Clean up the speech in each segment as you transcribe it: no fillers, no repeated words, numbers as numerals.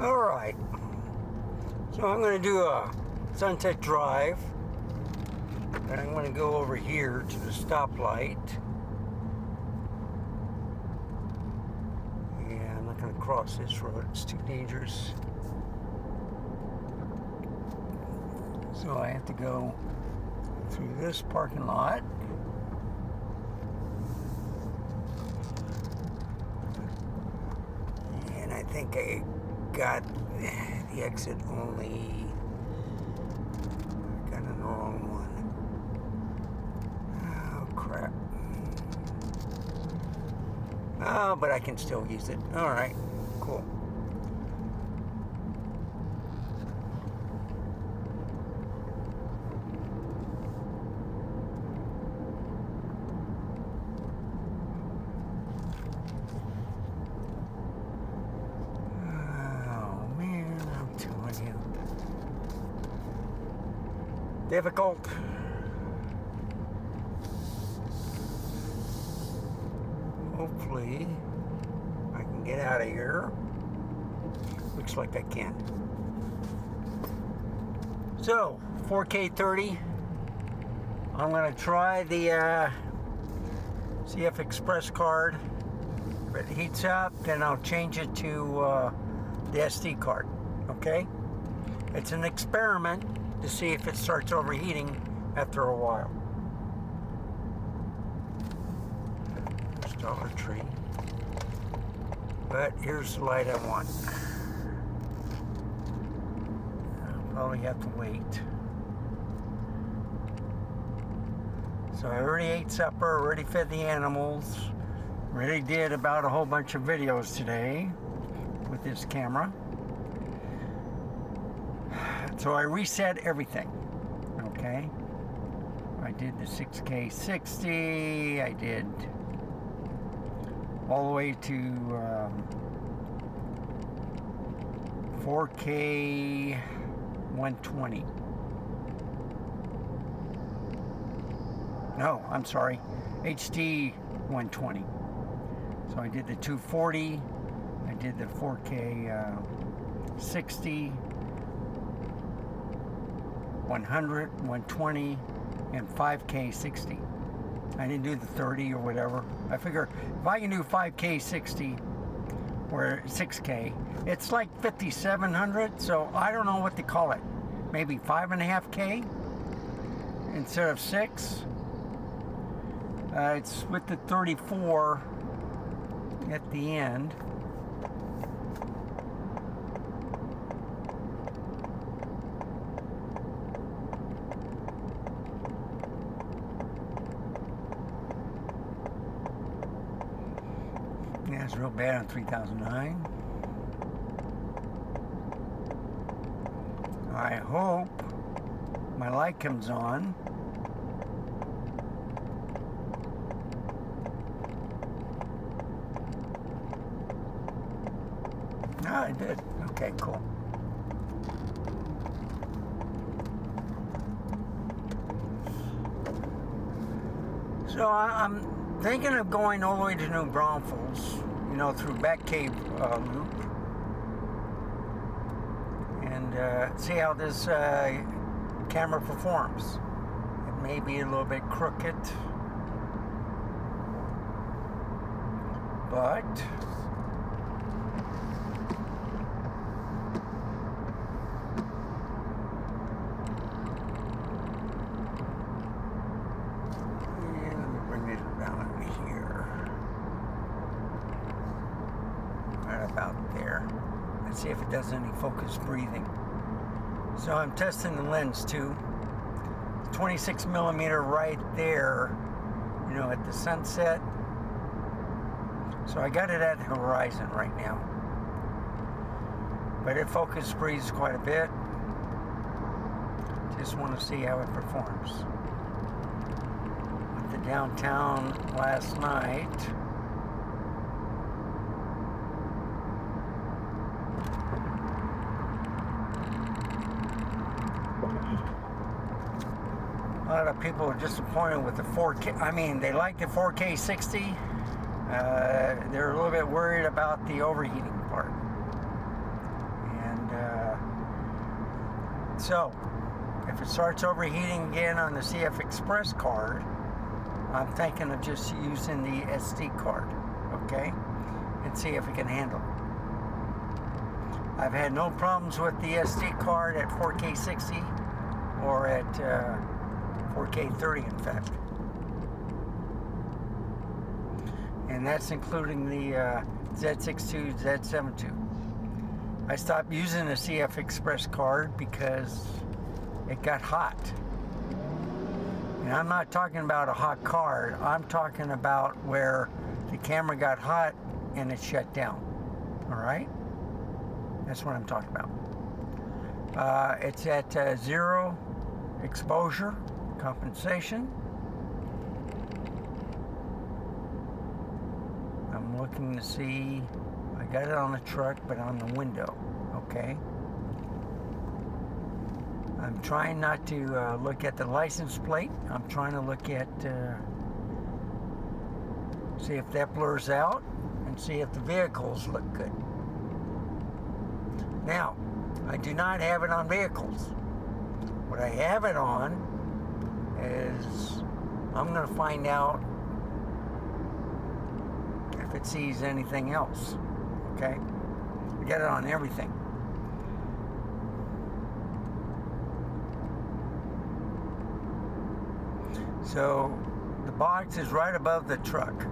Alright, so I'm going to do a Sunset Drive, and I'm going to go over here to the stoplight, and I'm not going to cross this road, it's too dangerous, so I have to go through this parking lot. And I think I got the exit only. Got the wrong one. Oh crap. Oh, but I can still use it. Alright, cool. Difficult. Hopefully I can get out of here. Looks like I can. So 4K 30. I'm gonna try the CF Express card. If it heats up, then I'll change it to the SD card. Okay? It's an experiment to see if it starts overheating after a while. There's Dollar Tree. But here's the light I want. I'll probably have to wait. So I already ate supper, already fed the animals, already did about a whole bunch of videos today with this camera. So I reset everything, okay? I did the 6K 60, I did all the way to 4K 120. No, I'm sorry, HD 120. So I did the 240, I did the 4K 60, 100, 120, and 5K 60. I didn't do the 30 or whatever. I figure if I can do 5K 60 or 6K, it's like 5,700, so I don't know what to call it. Maybe 5.5K instead of 6. It's with the 34 at the end. Yeah, it's real bad on 3009. I hope my light comes on. Ah, I did. Okay, cool. So I'm thinking of going all the way to New Braunfels, you know, through Batcave Loop, and see how this camera performs. It may be a little bit crooked, but see if it does any focus breathing. So I'm testing the lens too. 26mm right there, you know, at the sunset. So I got it at the horizon right now. But it focus breathes quite a bit. Just want to see how it performs. Went to downtown last night. A lot of people are disappointed with the 4K. I mean, they like the 4K 60. They're a little bit worried about the overheating part. And so, if it starts overheating again on the CF Express card, I'm thinking of just using the SD card, okay? And see if it can handle it. I've had no problems with the SD card at 4K 60 or at 4K 30, in fact. And that's including the Z6II, Z7II. I stopped using the CF Express card because it got hot. And I'm not talking about a hot card. I'm talking about where the camera got hot and it shut down. All right? That's what I'm talking about. It's at 0 exposure compensation. I'm looking to see, I got it on the truck, but on the window, okay? I'm trying not to look at the license plate. I'm trying to look at, see if that blurs out and see if the vehicles look good. Now, I do not have it on vehicles. What I have it on is, I'm going to find out if it sees anything else, okay? I got it on everything. So, the box is right above the truck.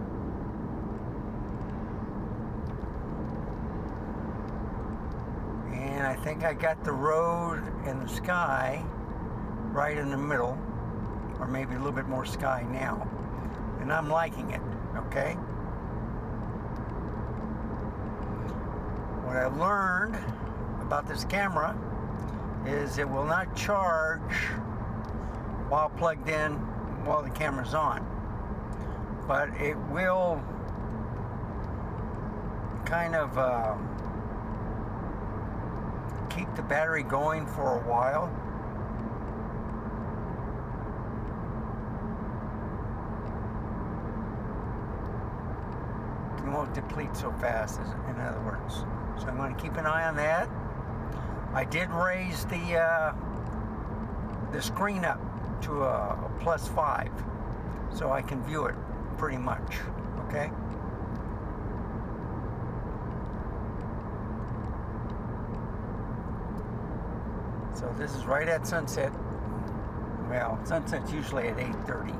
And I think I got the road and the sky right in the middle, or maybe a little bit more sky now. And I'm liking it, okay? What I've learned about this camera is it will not charge while plugged in while the camera's on. But it will kind of keep the battery going for a while. It won't deplete so fast, in other words. So I'm going to keep an eye on that. I did raise the screen up to a +5 so I can view it pretty much, okay? So this is right at sunset. Well, sunset's usually at 8:30.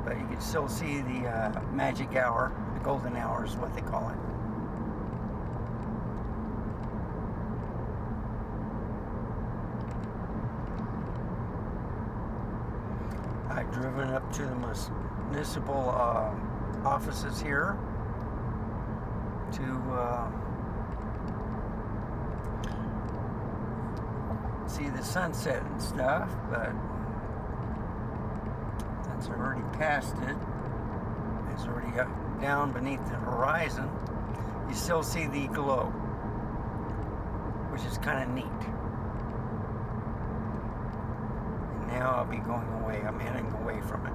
But you can still see the magic hour, the golden hour is what they call it. I've driven up to the municipal offices here to see the sunset and stuff, but since I've already passed it, it's already down beneath the horizon, you still see the glow, which is kind of neat. And now I'll be going away. I'm heading away from it.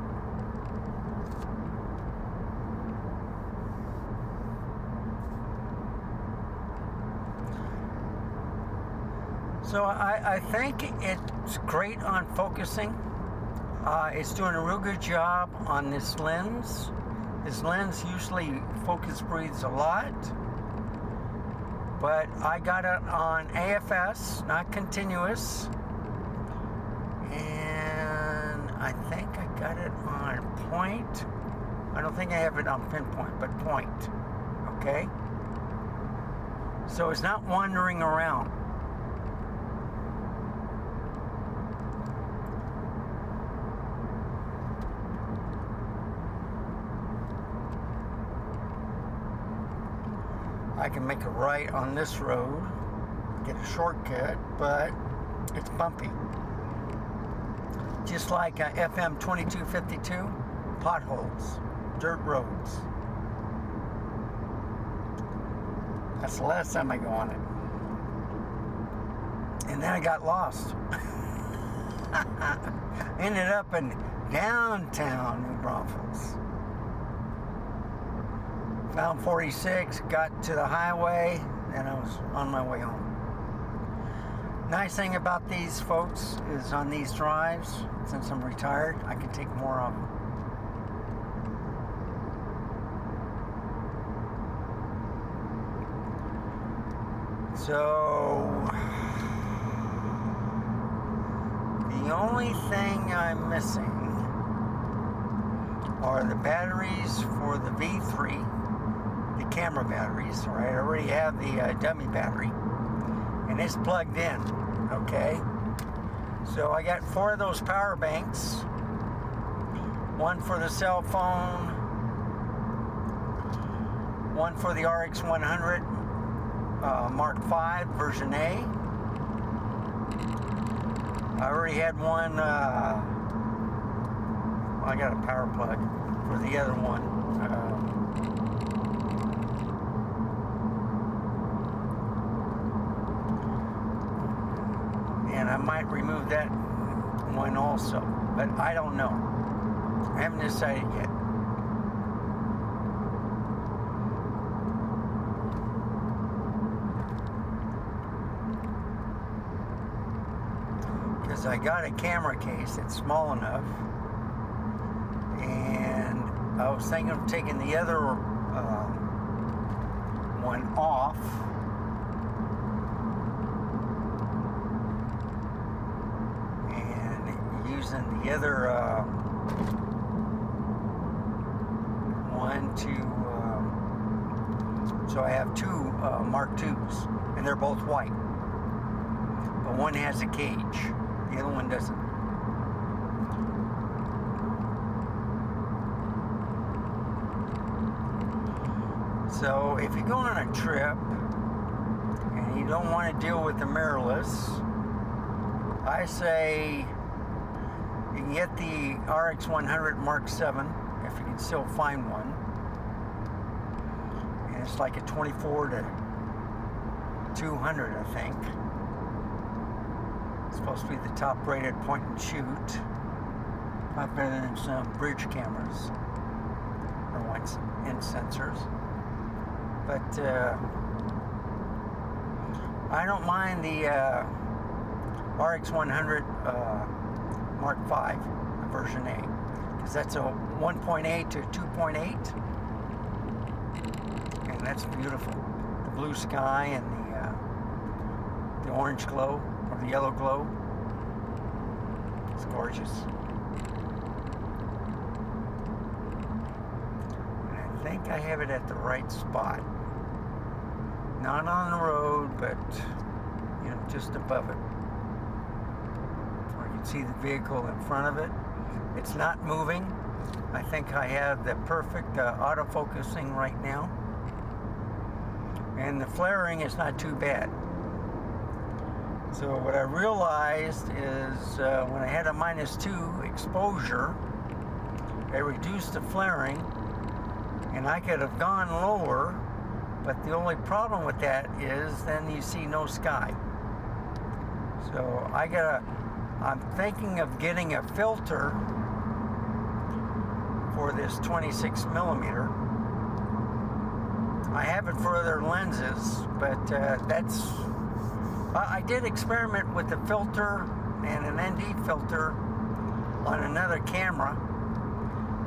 So I think it's great on focusing. It's doing a real good job on this lens. This lens usually focus breathes a lot, but I got it on AFS, not continuous, and I think I got it on point. I don't think I have it on pinpoint, but point, okay? So it's not wandering around. I can make a right on this road, get a shortcut, but it's bumpy. Just like FM 2252, potholes, dirt roads. That's the last time I go on it. And then I got lost. Ended up in downtown New Braunfels. Found 46, got to the highway, and I was on my way home. Nice thing about these folks is on these drives, since I'm retired, I can take more of them. So, the only thing I'm missing are the batteries for the V3, the camera batteries. Right, I already have the dummy battery, and it's plugged in. Okay, so I got 4 of those power banks. One for the cell phone, one for the RX100 Mark V version A. I already had one. I got a power plug for the other one. And I might remove that one also, but I don't know. I haven't decided yet. Because I got a camera case that's small enough, and I was thinking of taking the other one off and using the other one to so I have 2 Mark IIs, and they're both white, but one has a cage, the other one doesn't. So if you go on a trip and you don't want to deal with the mirrorless, I say you can get the RX100 Mark VII if you can still find one. And it's like a 24 to 200, I think. It's supposed to be the top rated point and shoot. Not better than some bridge cameras or ones in sensors. But I don't mind the RX100 Mark V version A, because that's a 1.8 to 2.8, and that's beautiful. The blue sky and the orange glow or the yellow glow. It's gorgeous. And I think I have it at the right spot. Not on the road, but just above it. Where you can see the vehicle in front of it. It's not moving. I think I have the perfect autofocusing right now. And the flaring is not too bad. So what I realized is when I had a -2 exposure, I reduced the flaring, and I could have gone lower. But the only problem with that is then you see no sky. So I'm thinking of getting a filter for this 26mm. I have it for other lenses, but I did experiment with the filter and an ND filter on another camera.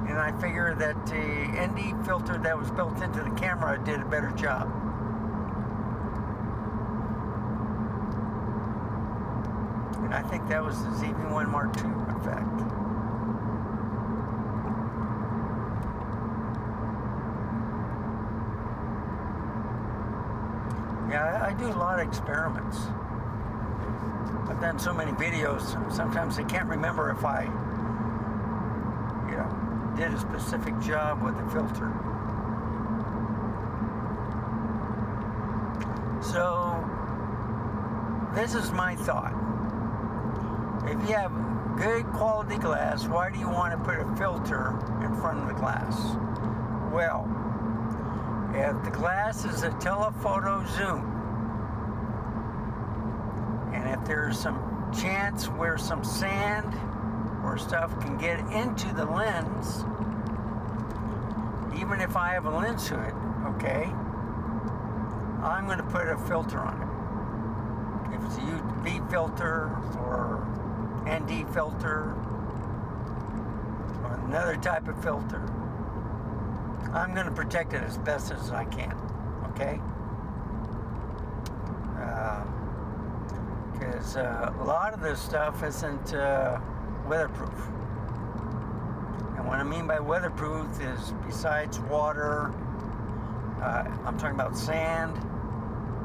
And I figure that the ND filter that was built into the camera did a better job. And I think that was the ZV-1 Mark II, in fact. Yeah, I do a lot of experiments. I've done so many videos, sometimes I can't remember if I did a specific job with the filter. So this is my thought. If you have good quality glass, why do you want to put a filter in front of the glass? Well, if the glass is a telephoto zoom, and if there's some chance where some sand or stuff can get into the lens, even if I have a lens hood, okay, I'm going to put a filter on it. If it's a UV filter or ND filter or another type of filter, I'm going to protect it as best as I can, okay? Because a lot of this stuff isn't weatherproof. And what I mean by weatherproof is besides water, I'm talking about sand,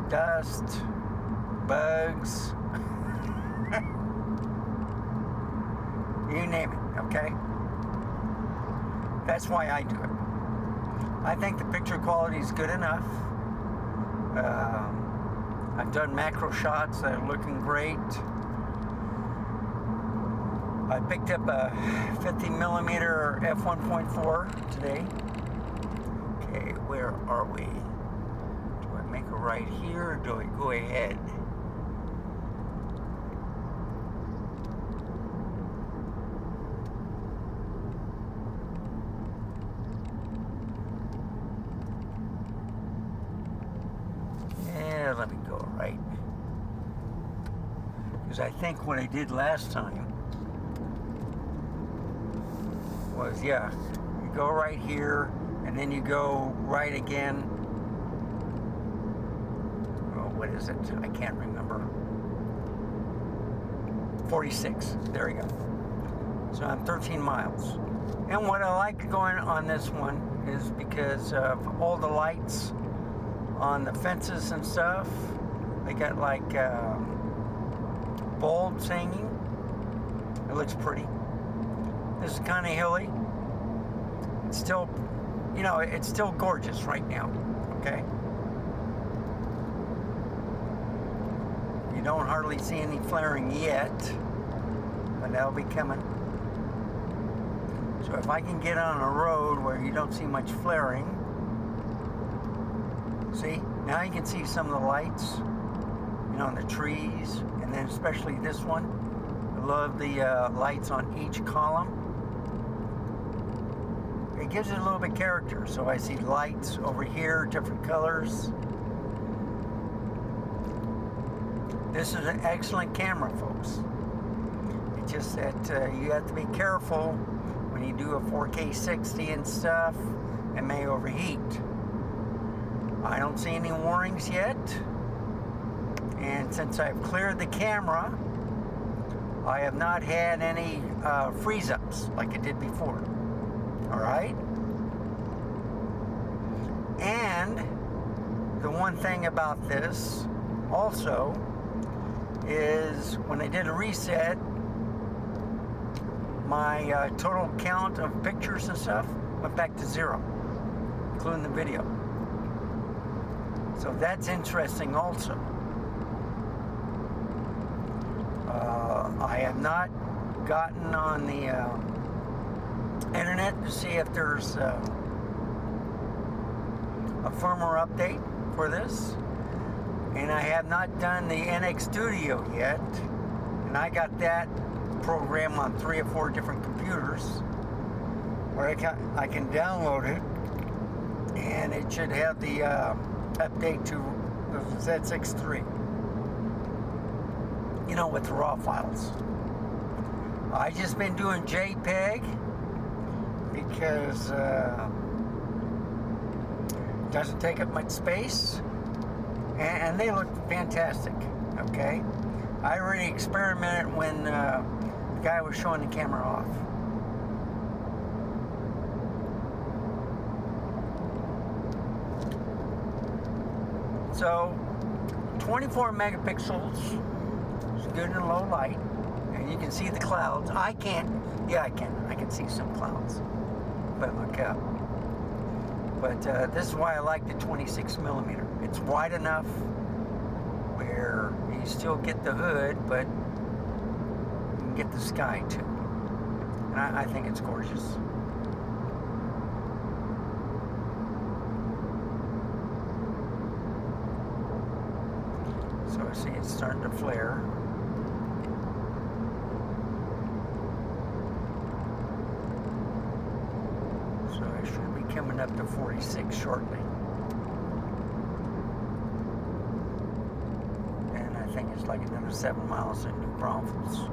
dust, bugs, you name it, okay? That's why I do it. I think the picture quality is good enough. I've done macro shots that are looking great. I picked up a 50mm f1.4 today. Okay, where are we? Do I make a right here or do I go ahead? Yeah, let me go right. Because I think what I did last time was, yeah, you go right here and then you go right again. Oh, what is it? I can't remember. 46. There we go. So I'm 13 miles. And what I like going on this one is because of all the lights on the fences and stuff. They got like bulbs hanging. It looks pretty. This is kind of hilly. It's still, you know, it's still gorgeous right now, okay? You don't hardly see any flaring yet, but that'll be coming. So if I can get on a road where you don't see much flaring, see, now you can see some of the lights, you know, on the trees, and then especially this one. I love the lights on each column. It gives it a little bit of character. So I see lights over here, different colors. This is an excellent camera, folks. It's just that you have to be careful when you do a 4K 60 and stuff. It may overheat. I don't see any warnings yet. And since I've cleared the camera, I have not had any freeze-ups like I did before. All right? And the one thing about this also is when I did a reset, my total count of pictures and stuff went back to 0, including the video. So that's interesting also. I have not gotten on the internet to see if there's a firmware update for this, and I have not done the NX Studio yet, and I got that program on 3 or 4 different computers where I can download it, and it should have the update to the Z6III, you know, with the raw files. I just been doing JPEG because it doesn't take up much space, and they look fantastic, okay? I already experimented when the guy was showing the camera off. So 24 megapixels is good in low light, and you can see the clouds. I can't, yeah, I can see some clouds if I look up. But this is why I like the 26mm. It's wide enough where you still get the hood, but you can get the sky too. And I think it's gorgeous. So I see it's starting to flare. So I should be coming up to 46 shortly. It's like another 7 miles in New Braunfels.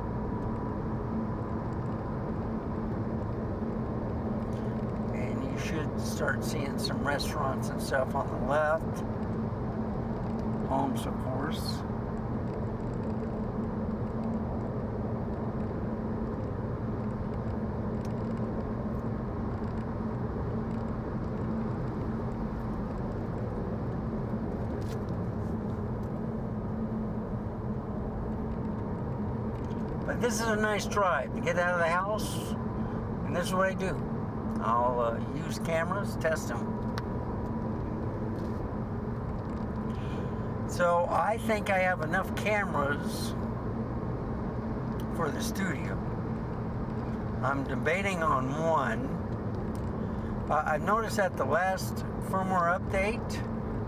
And you should start seeing some restaurants and stuff on the left. Homes, of course. But this is a nice drive to get out of the house, and this is what I do. I'll use cameras, test them. So I think I have enough cameras for the studio. I'm debating on one. I've noticed that the last firmware update,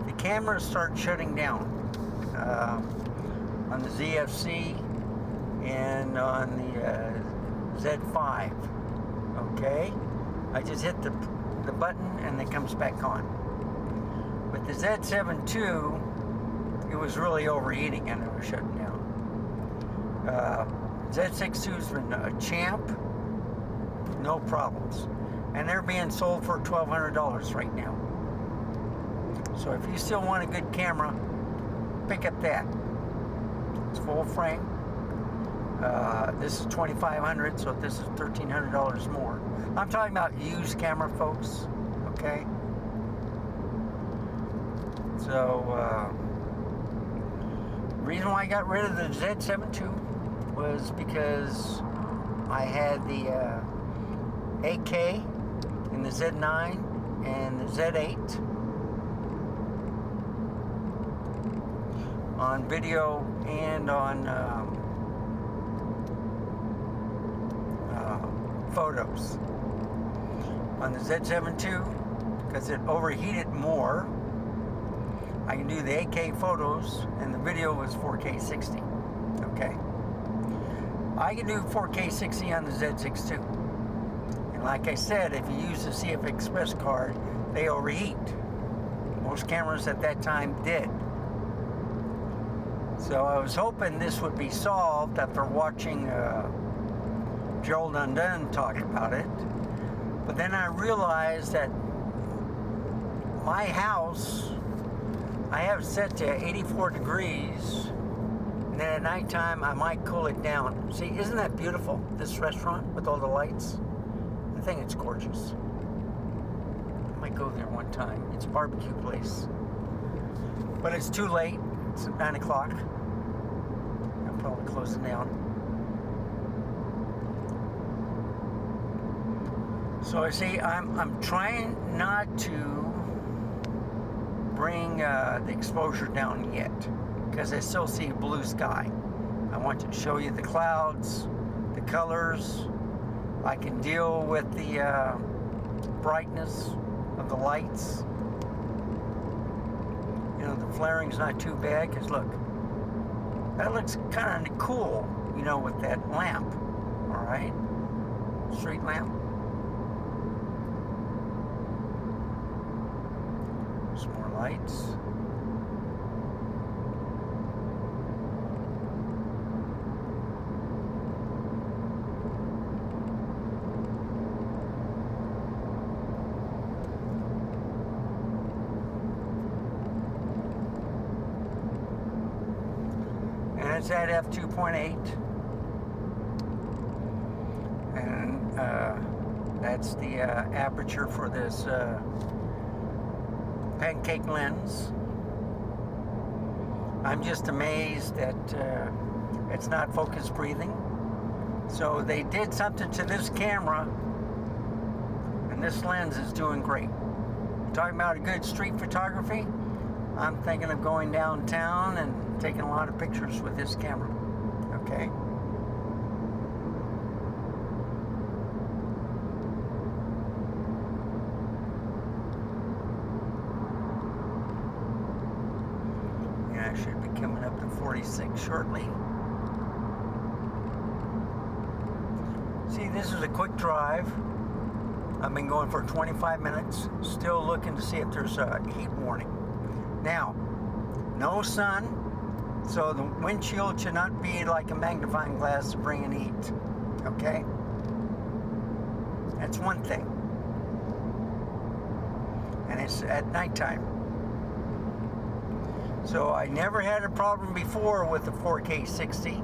the cameras start shutting down on the ZFC and on the Z5. Okay, I just hit the button and it comes back on. With the Z7II, it was really overheating and it was shutting down. Z6II's been a champ, no problems, and they're being sold for $1,200 right now. So if you still want a good camera, pick up that. It's full frame. This is $2,500, so this is $1,300 more. I'm talking about used camera, folks. Okay. So the reason why I got rid of the Z7II was because I had the 8K in the Z9 and the Z8 on video and on photos. On the Z7II, because it overheated more, I can do the 8K photos, and the video was 4K 60. Okay. I can do 4K 60 on the Z6II. And like I said, if you use the CF Express card, they overheat. Most cameras at that time did. So I was hoping this would be solved after watching Gerald Undone talk about it. But then I realized that my house, I have it set to 84 degrees, and then at nighttime I might cool it down. See, isn't that beautiful, this restaurant with all the lights? I think it's gorgeous. I might go there one time. It's a barbecue place. But it's too late. It's at 9 o'clock. I'll probably close it down. So I see, I'm trying not to bring the exposure down yet, because I still see blue sky. I want to show you the clouds, the colors. I can deal with the brightness of the lights. You know, the flaring's not too bad, because look, that looks kind of cool, you know, with that lamp, all right? Street lamp. Some more lights. And it's at f2.8. And that's the aperture for this pancake lens. I'm just amazed that it's not focus breathing. So they did something to this camera, and this lens is doing great. Talking about a good street photography, I'm thinking of going downtown and taking a lot of pictures with this camera. Okay. I should be coming up to 46 shortly. See, this is a quick drive. I've been going for 25 minutes, still looking to see if there's a heat warning. Now, no sun, So the windshield should not be like a magnifying glass to bring in heat. Okay? That's one thing. And it's at nighttime. So I never had a problem before with the 4K 60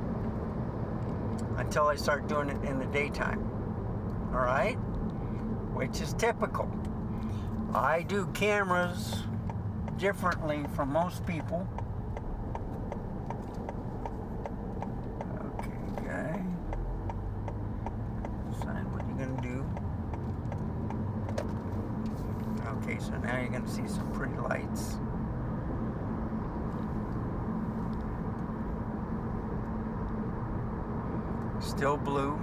until I started doing it in the daytime. All right? Which is typical. I do cameras differently from most people. Okay. Decide what you're going to do. Okay, so now you're going to see some pretty lights. Still blue.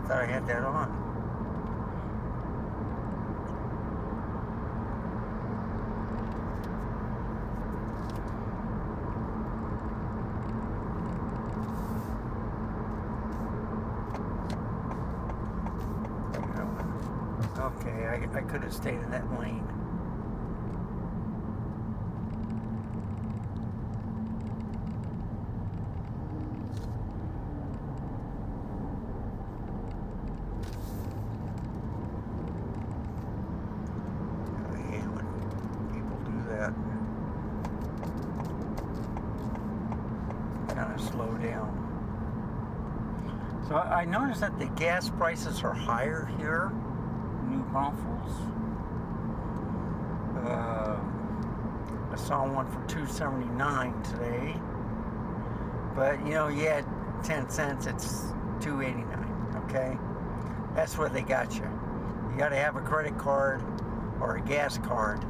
I thought I had that on. Okay, I could have stayed in that lane. I hate when people do that. Kind of slow down. So I noticed that the gas prices are higher here. New Braunfels. I saw one for $2.79 today, but you know, you had 10 cents, it's $2.89. Okay, that's where they got you. You got to have a credit card or a gas card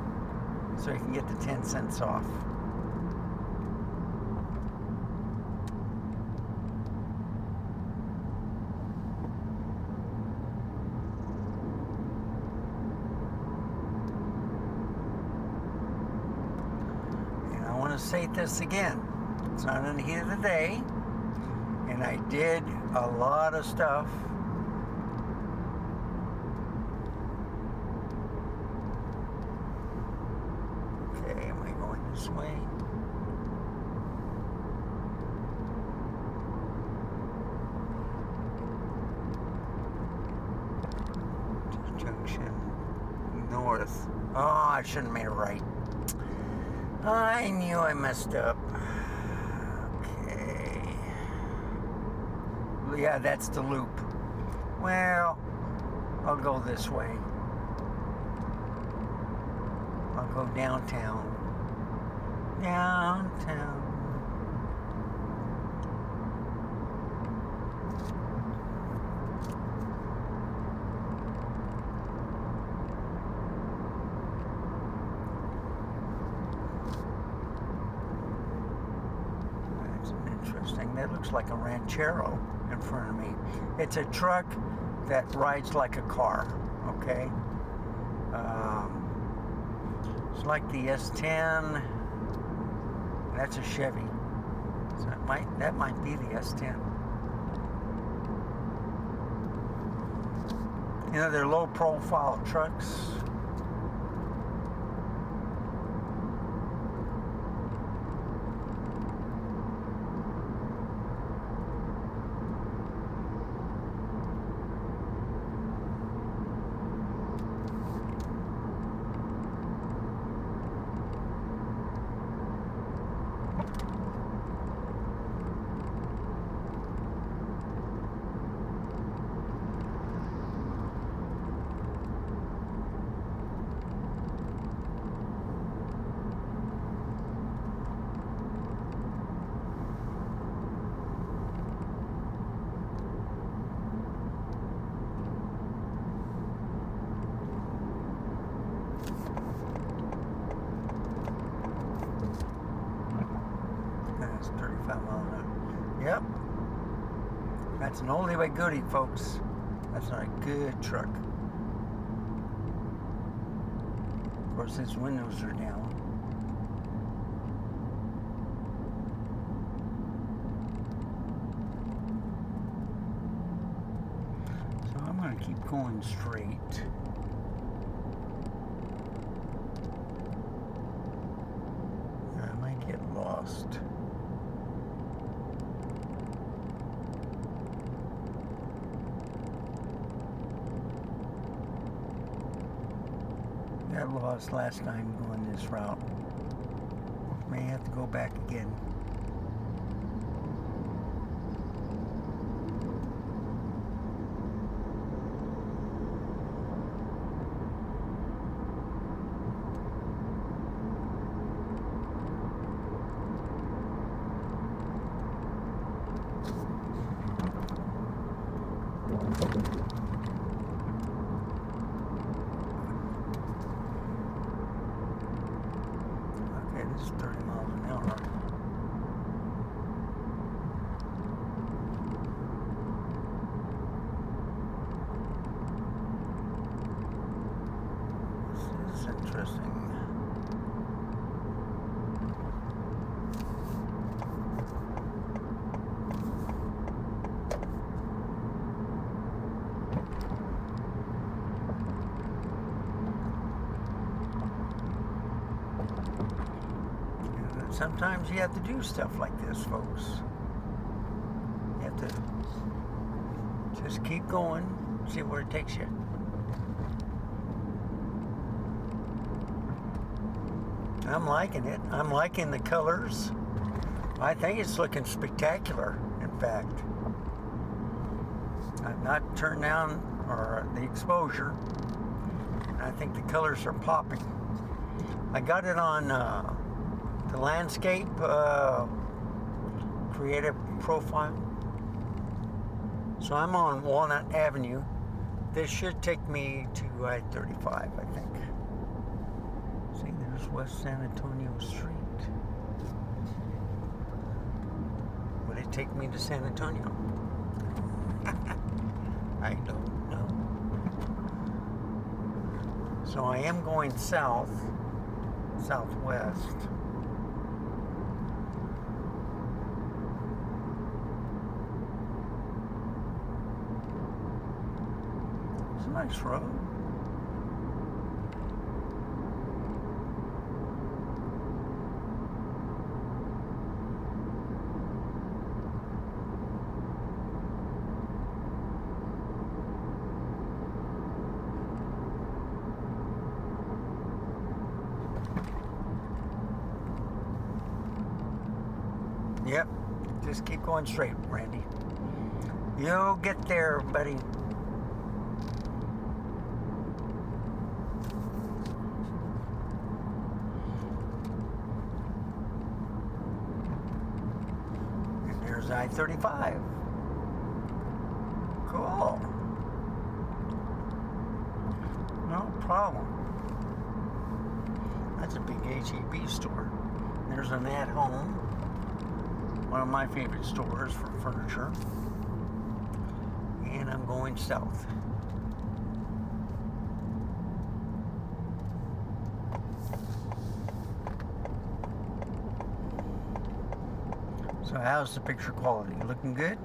so you can get the 10 cents off. Say this again, it's not in the heat of the day, and I did a lot of stuff. Okay, am I going this way? Junction north. Oh, I shouldn't have made a right. I knew I messed up. Okay. Yeah, that's the loop. Well, I'll go this way. I'll go downtown. Downtown. That looks like a Ranchero in front of me. It's a truck that rides like a car, okay? It's like the S10. That's a Chevy. So that might be the S10. You know, they're low profile trucks. That's 35 miles an hour. Yep. That's an oldie but goodie, folks. That's not a good truck. course, his windows are down. So I'm going to keep going straight. I might get lost. Got lost last time going this route. May have to go back again. Okay, this is 30 miles an hour. This is interesting. Sometimes you have to do stuff like this, folks. You have to just keep going, see where it takes you. I'm liking it. I'm liking the colors. I think it's looking spectacular, in fact. I've not turned down the exposure. I think the colors are popping. I got it on the landscape creative profile. So I'm on Walnut Avenue. This should take me to I-35, I think. See, there's West San Antonio Street. Would it take me to San Antonio? I don't know. So I am going south, southwest. It's a nice road. Yep, just keep going straight, Randy. You'll get there, buddy. And there's I-35. Cool. No problem. That's a big H-E-B store. There's an At Home. One of my favorite stores for furniture. And I'm going south. So how's the picture quality? Looking good?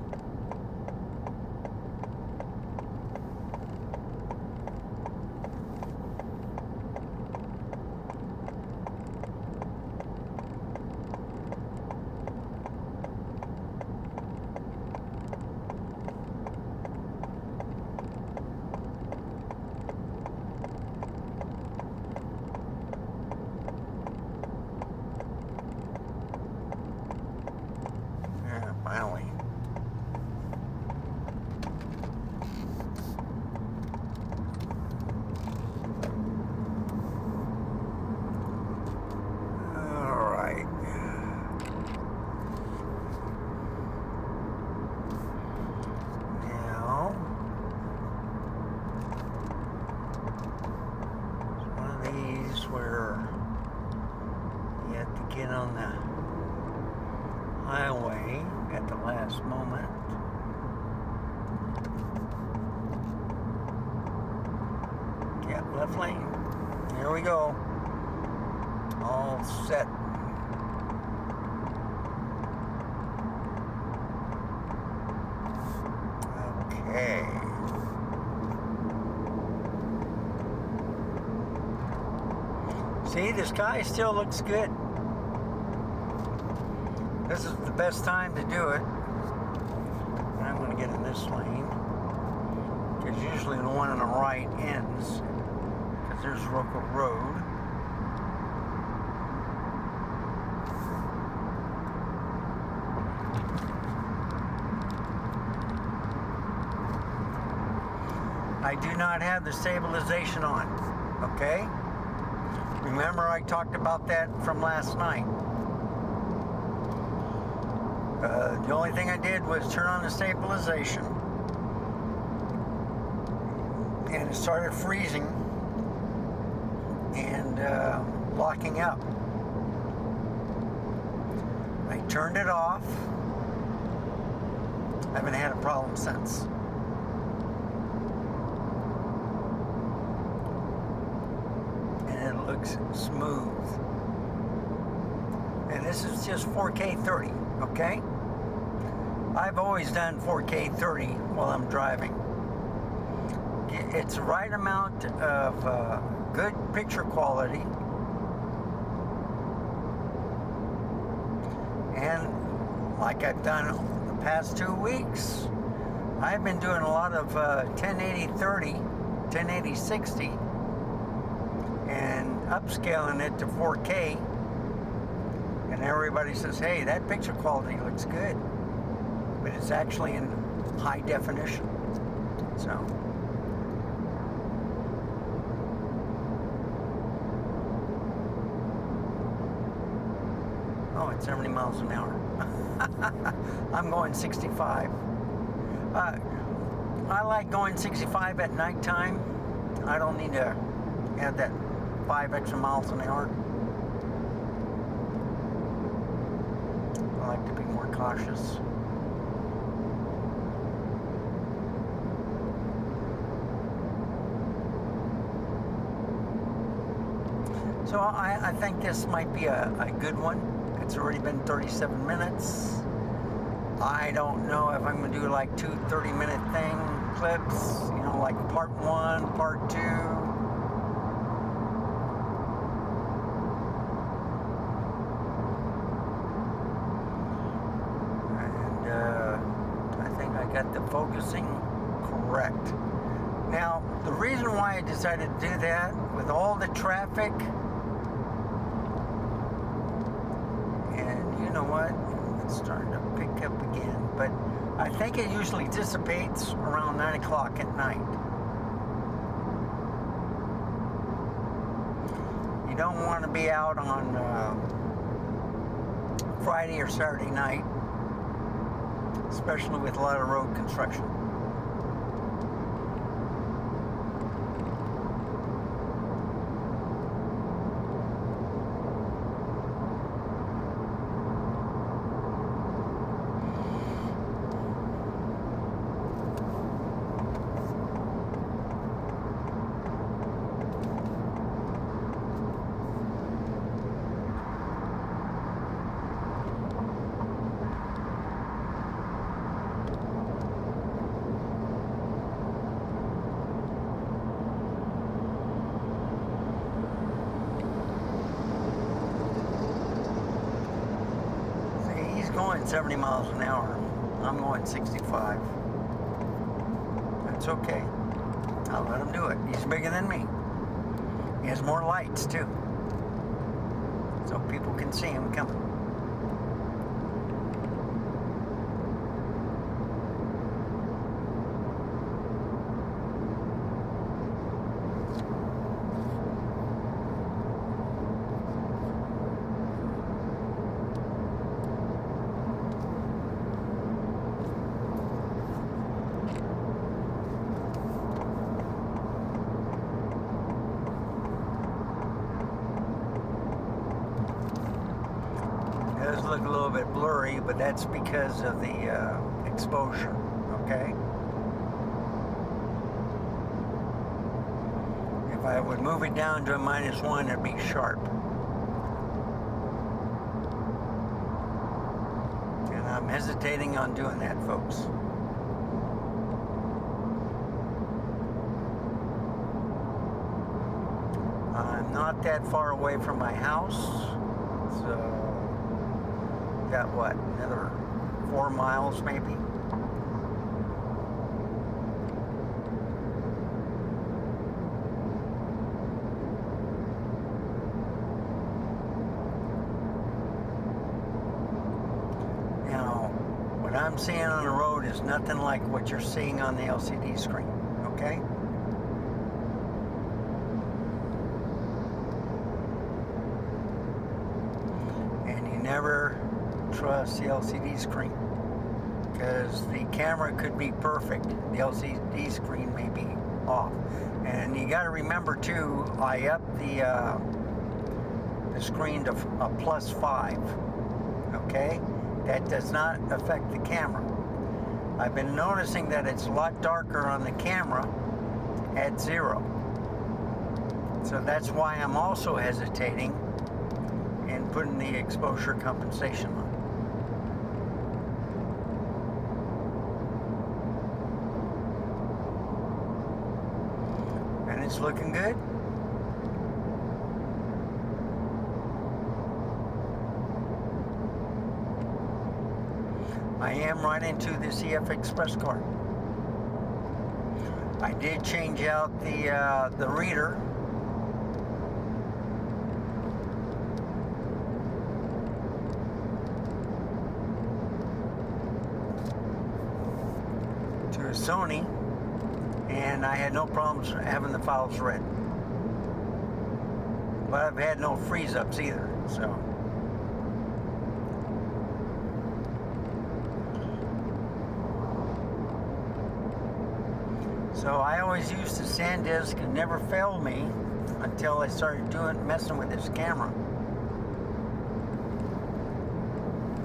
Finally. All right. Now, it's one of these where you have to get on the highway at the last moment. Yeah, left lane. Here we go. All set. Okay. See, the sky still looks good. This is the best time to do it. And I'm going to get in this lane, because usually the one on the right ends, because there's Roca Road. I do not have the stabilization on, okay? Remember, I talked about that from last night. The only thing I did was turn on the stabilization, and it started freezing and locking up. I turned it off. I haven't had a problem since. Looks smooth. And this is just 4K 30, okay? I've always done 4K 30 while I'm driving. It's the right amount of good picture quality, and like I've done the past 2 weeks, I've been doing a lot of 1080 30, 1080 60, and upscaling it to 4K, and everybody says, hey, that picture quality looks good, but it's actually in high definition. So oh, it's 70 miles an hour. I'm going 65. I like going 65 at nighttime. I don't need to have that 5 extra miles an hour. I like to be more cautious. So I think this might be a good one. It's already been 37 minutes. I don't know if I'm going to do like 2 30-minute clips, you know, like part 1, part 2. Got the focusing correct. Now, the reason why I decided to do that, with all the traffic, and you know what, it's starting to pick up again, but I think it usually dissipates around 9 o'clock at night. You don't want to be out on Friday or Saturday night, especially with a lot of road construction. Going 70 miles an hour. I'm going 65. That's okay. I'll let him do it. He's bigger than me. He has more lights too, so people can see him coming. Look a little bit blurry, but that's because of the exposure, okay? If I would move it down to a -1, it'd be sharp. I'm hesitating on doing that, folks. I'm not that far away from my house, so got what, another 4 miles maybe? Now, what I'm seeing on the road is nothing like what you're seeing on the LCD screen, okay? Never trust the LCD screen, because the camera could be perfect, the LCD screen may be off. And you got to remember too, I upped the screen to a +5, okay? That does not affect the camera. I've been noticing that it's a lot darker on the camera at 0. So that's why I'm also hesitating and putting the exposure compensation on. And it's looking good. I am right into the CF Express card. I did change out the reader. Sony, and I had no problems having the files read. But I've had no freeze-ups either, so. So I always used the SanDisk, and never failed me until I started messing with this camera.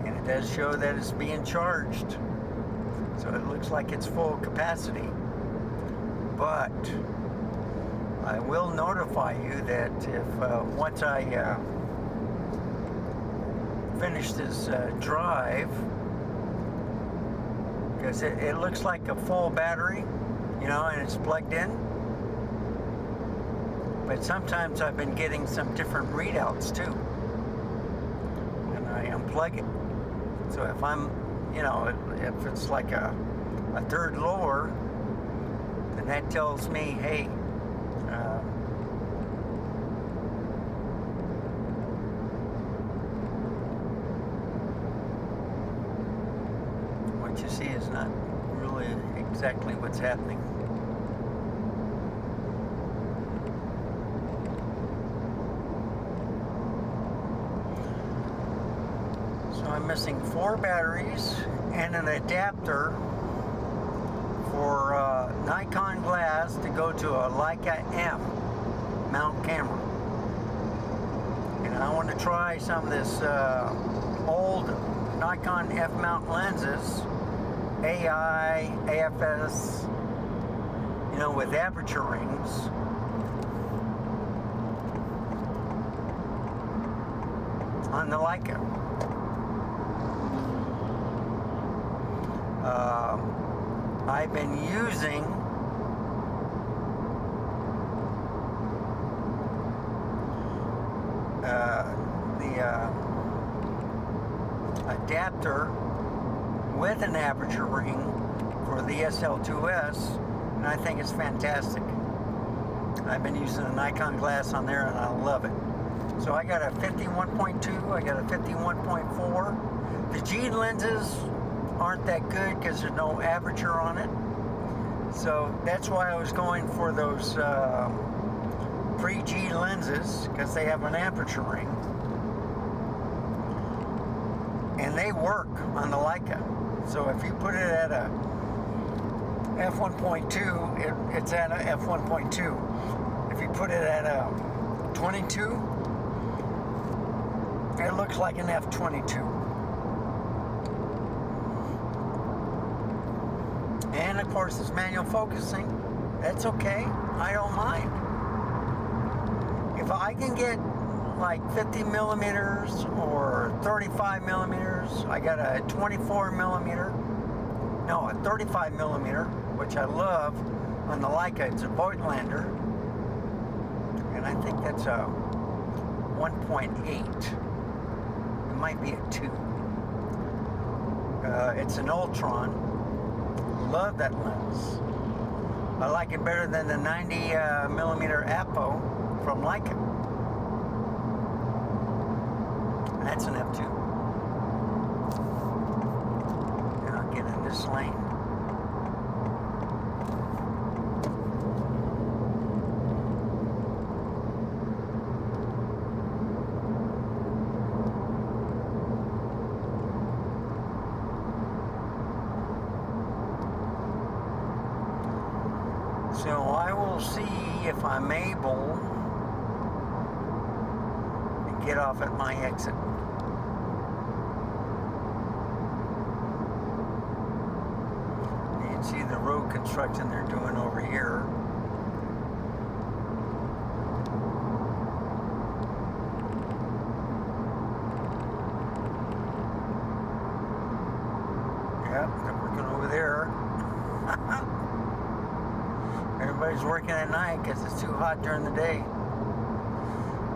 And it does show that it's being charged. So it looks like it's full capacity, but I will notify you that if once I finish this drive, because it looks like a full battery, you know, and it's plugged in, but sometimes I've been getting some different readouts too, and I unplug it. So if I'm, you know, if it's like a third lower, then that tells me, hey, what you see is not really exactly what's happening. I'm missing 4 batteries and an adapter for Nikon glass to go to a Leica M mount camera. And I want to try some of this old Nikon F mount lenses, AI, AFS, you know, with aperture rings. On the Leica. I've been using the adapter with an aperture ring for the SL2S, and I think it's fantastic. I've been using a Nikon glass on there and I love it. So I got a 51.2, I got a 51.4. The G lenses aren't that good because there's no aperture on it. So that's why I was going for those pre-G lenses, because they have an aperture ring. And they work on the Leica. So if you put it at a f1.2, it's at a f1.2. If you put it at a 22, it looks like an f22. And of course it's manual focusing. That's okay, I don't mind. If I can get like 50 millimeters or 35 millimeters. I got a 24 millimeter. No, a 35 millimeter, which I love on the Leica. It's a Voigtlander. And I think that's a 1.8. It might be a 2. It's an Ultron. Love that lens. I like it better than the 90 millimeter Apo from Leica. That's an f2. And I'll get in this lane. So I will see if I'm able to get off at my exit. You can see the road construction they're doing over here. Yep, they're working over there. Everybody's working at night because it's too hot during the day.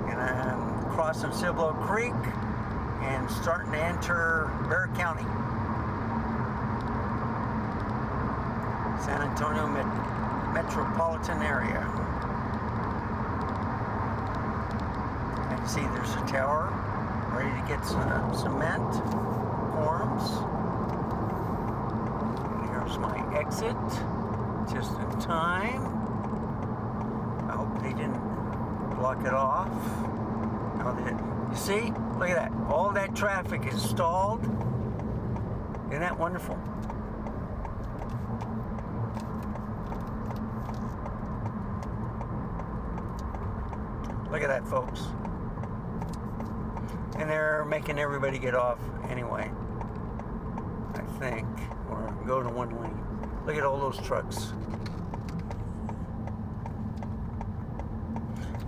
And I'm crossing Cibolo Creek and starting to enter Bexar County. San Antonio metropolitan area. And you see there's a tower ready to get some cement forms. And here's my exit. Just in time. I hope they didn't block it off. No, they didn't. You see? Look at that. All that traffic is stalled. Isn't that wonderful? Look at that, folks. And they're making everybody get off anyway, I think, or go to one lane. Look at all those trucks.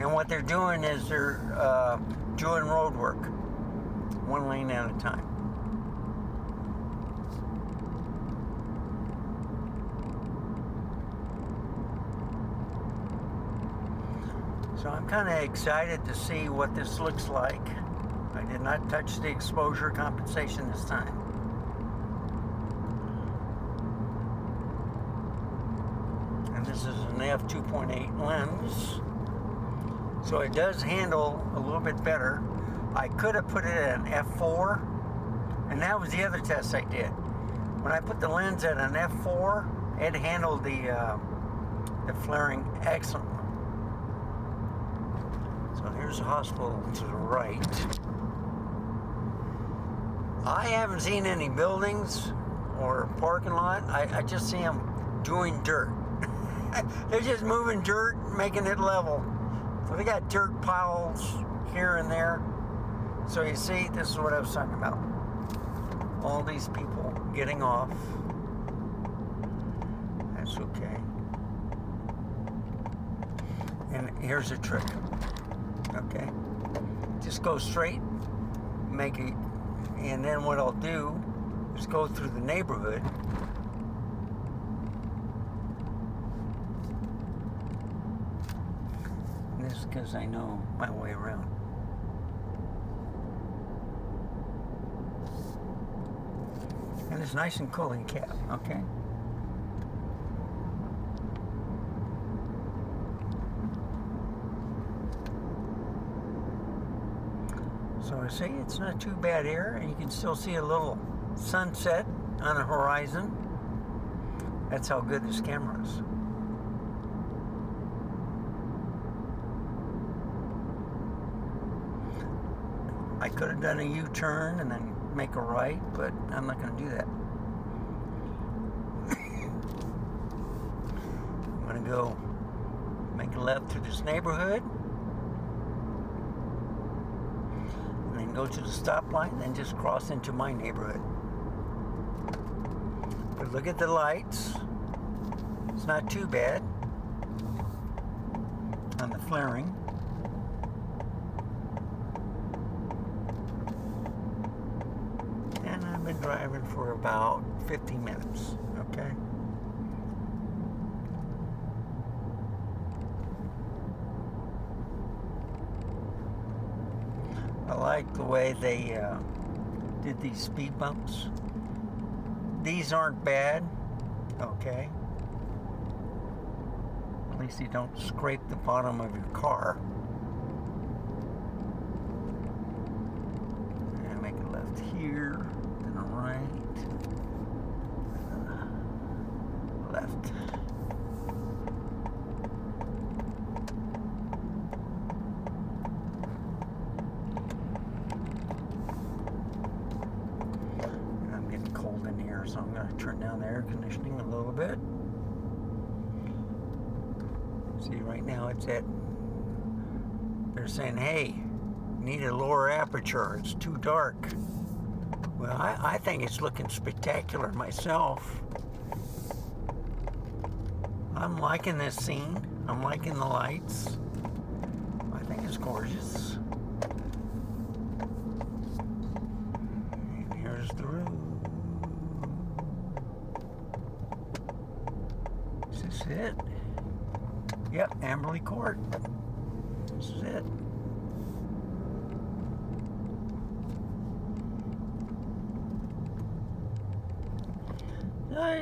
And what they're doing is they're doing road work, one lane at a time. So I'm kind of excited to see what this looks like. I did not touch the exposure compensation this time. This is an f2.8 lens, so it does handle a little bit better. I could have put it at an f4, and that was the other test I did. When I put the lens at an f4, it handled the flaring excellently. So here's the hospital to the right. I haven't seen any buildings or parking lot. I just see them doing dirt. They're just moving dirt, making it level. So they got dirt piles here and there. So you see, this is what I was talking about. All these people getting off. That's okay. And here's a trick. Okay. Just go straight, make it, and then what I'll do is go through the neighborhood. This is because I know my way around. And it's nice and cool in cab, okay? So I see it's not too bad here, and you can still see a little sunset on the horizon. That's how good this camera is. I could have done a U-turn and then make a right, but I'm not going to do that. I'm going to go make a left through this neighborhood, and then go to the stoplight, and then just cross into my neighborhood. But look at the lights. It's not too bad on the flaring. been driving for about 50 minutes, okay? I like the way they did these speed bumps. These aren't bad, okay? At least you don't scrape the bottom of your car. And make a left here, then a right, left. And I'm getting cold in here, so I'm going to turn down the air conditioning a little bit. See, right now it's at, they're saying, hey, need a lower aperture, it's too dark. Well, I think it's looking spectacular myself. I'm liking this scene. I'm liking the lights. I think it's gorgeous. And here's the road. Is this it? Yep, Amberley Court. This is it.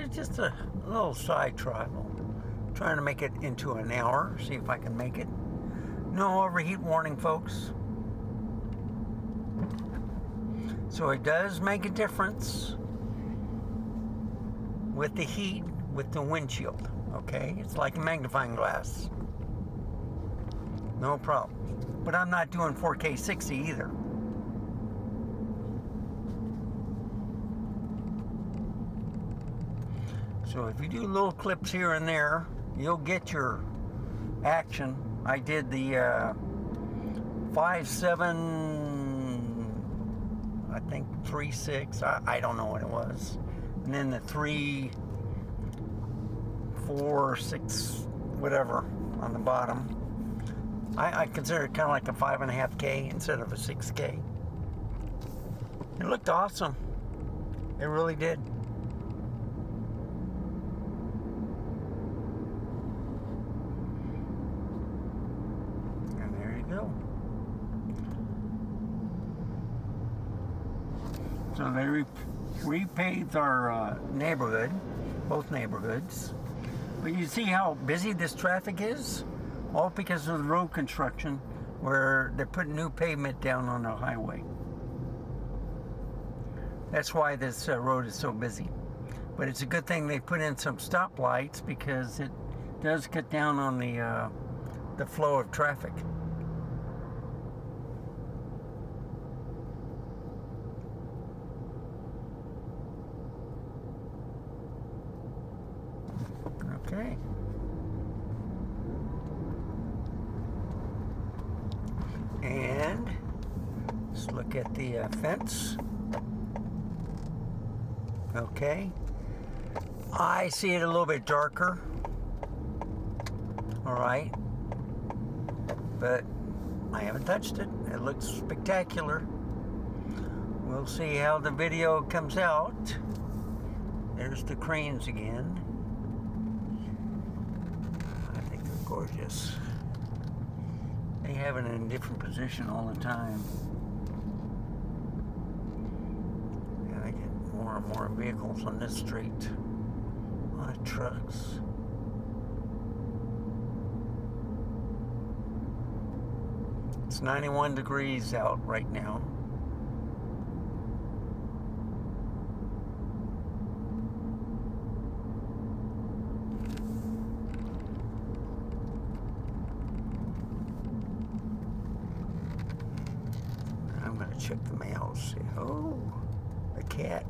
It's just a little side travel. Trying to make it into an hour. See if I can make it. No overheat warning, folks. So it does make a difference with the heat, with the windshield. Okay, it's like a magnifying glass. No problem. But I'm not doing 4K 60 either. So if you do little clips here and there, you'll get your action. I did the 5.7, I think 3.6. I don't know what it was. And then the 3.4.6, whatever on the bottom. I consider it kind of like a 5.5K instead of a 6K. It looked awesome. It really did. And there you go. So they repaved our neighborhood, both neighborhoods. But you see how busy this traffic is? All because of the road construction where they're putting new pavement down on the highway. That's why this road is so busy. But it's a good thing they put in some stoplights because it does cut down on the flow of traffic. Okay. And let's look at the fence. Okay. I see it a little bit darker. All right. But I haven't touched it. It looks spectacular. We'll see how the video comes out. There's the cranes again. I think they're gorgeous. They have it in a different position all the time. Yeah, they get more and more vehicles on this street. A lot of trucks. It's 91 degrees out right now. Check the mail, see. Oh, a cat.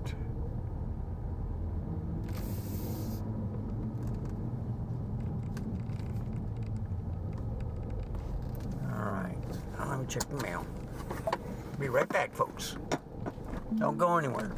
All right, now let me check the mail. Be right back, folks. Don't go anywhere.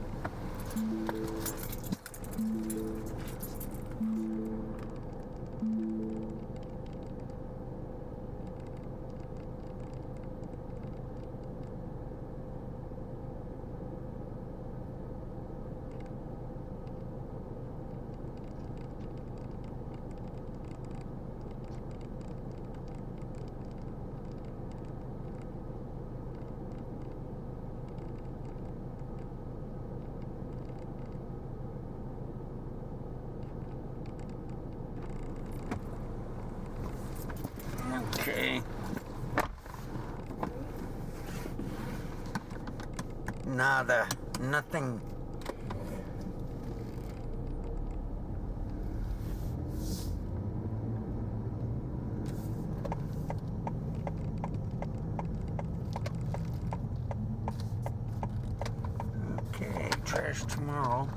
Nada. Nothing. Okay, trash tomorrow.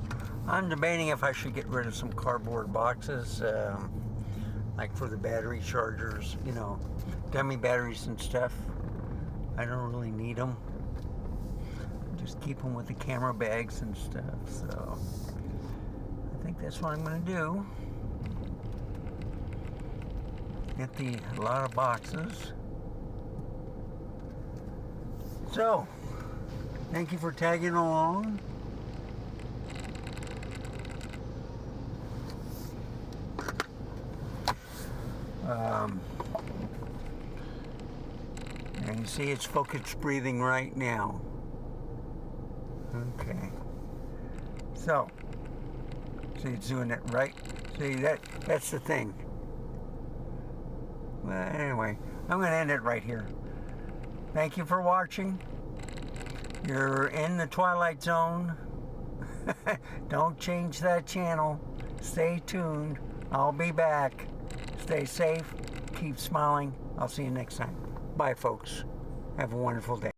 I'm debating if I should get rid of some cardboard boxes, like for the battery chargers, you know, dummy batteries and stuff. I don't really need them. Just keep them with the camera bags and stuff. So I think that's what I'm going to do. Get a lot of boxes. So, thank you for tagging along. And you see it's focus breathing right now. Okay. So, see it's doing it right. See, that's the thing. Well, anyway, I'm going to end it right here. Thank you for watching. You're in the Twilight Zone. Don't change that channel. Stay tuned. I'll be back. Stay safe. Keep smiling. I'll see you next time. Bye, folks. Have a wonderful day.